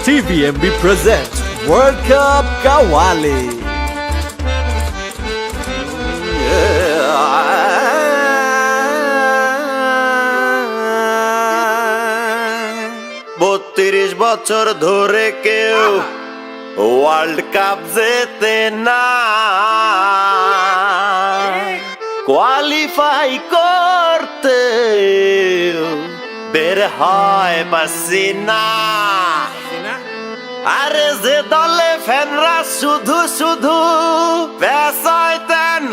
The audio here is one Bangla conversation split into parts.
TVMB presents World Cup Kawali. বত্রিশ বছর ধরে কেউ ওয়ার্ল্ড কাপ জেতে না, কোয়ালিফাই করতে বের হয় পারছি না। আরে যে দলে ফ্যানরা শুধু শুধু পেছাইতেন,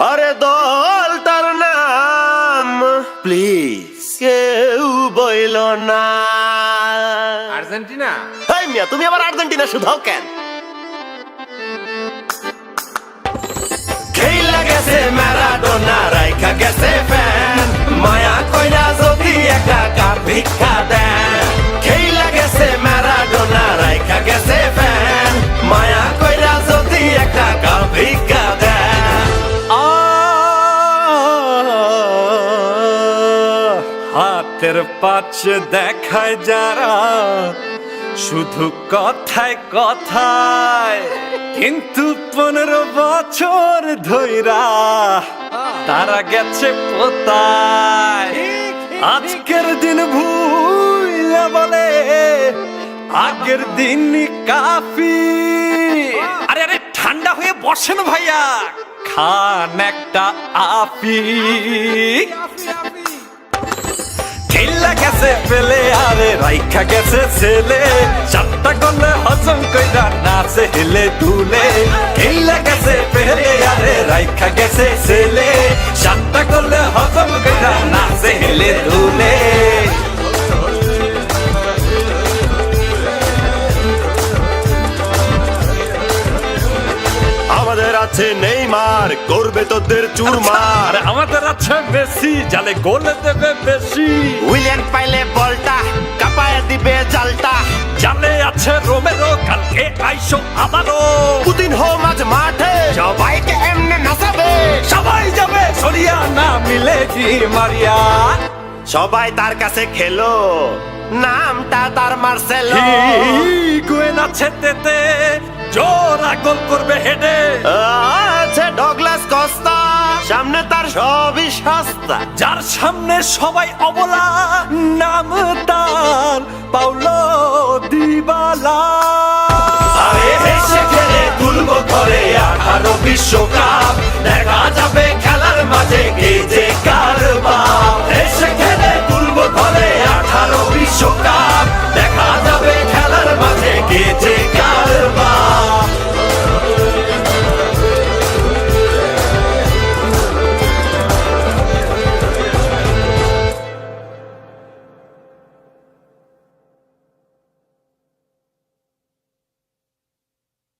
আরে দলটার নাম প্লিজ কেউ বইল না। আর্জেন্টিনা। এই মিয়া, তুমি আবার আর্জেন্টিনা শুধাও কেন? খেলা গেছে ম্যারাডোনা, রাইখা গেছে ফ্যান, মায়া কইরা যদি একটা কাপ ভিক্ষা দেন। খেলা গেছে ম্যারাডোনা, রাইখা গেছে ফ্যান, মায়া কইরা যদি একটা কাপ ভিক্ষা দেন। হাতের পাশে দেখায় যারা শুধু কথায় কথায়, কিন্তু 15 বছর ধইরা তারা গেছে পোতায়। আজকের দিন ভুইলা বলে আগের দিন কাফি। আরে আরে ঠান্ডা হয়ে বসেন ভাইয়া, খান একটা আপি। খেলা গেছে পেলে আরে রাইখা গেছে ছেলে, চারটা করলে হজম কইরা নাচে হেলে দুলে। খেলা গেছে পেলে আরে রাইখা গেছে ছেলে, চারটা করলে হজম কইরা নাচে হেলে দুলে। আমাদের আছে নেইমার, করবে তোদের চুরমার। আমাদের আছে মেসি, জালে গোল দেবে বেশি। উইলিয়ান পাইলে বলটা কাপায় দিবে জালটা। জালে আছে রোমেরো, কালকে আইসো আবারও। পুতিন হো মাঝ মাঠে, সবাইকে এমনে নাচাবে। সবাই যাবে সরিয়া না মিলে জি মারিয়া। সবাই তার কাছে খেলো, নামটা তার মার্সেলো। হিগুয়েন আছে তেতে, জোরা গোল করবে হেডে। আছে ডগলাস কস্তা, সামনে তার সবই সস্তা। যার সামনে সবাই অবলা, নাম তার পাউলো দিবালা। আরে হেসে খেলে তুলবো ঘরে 18 বিশ্বকাপ, দেখা যাবে খেলার মাঝে কে যে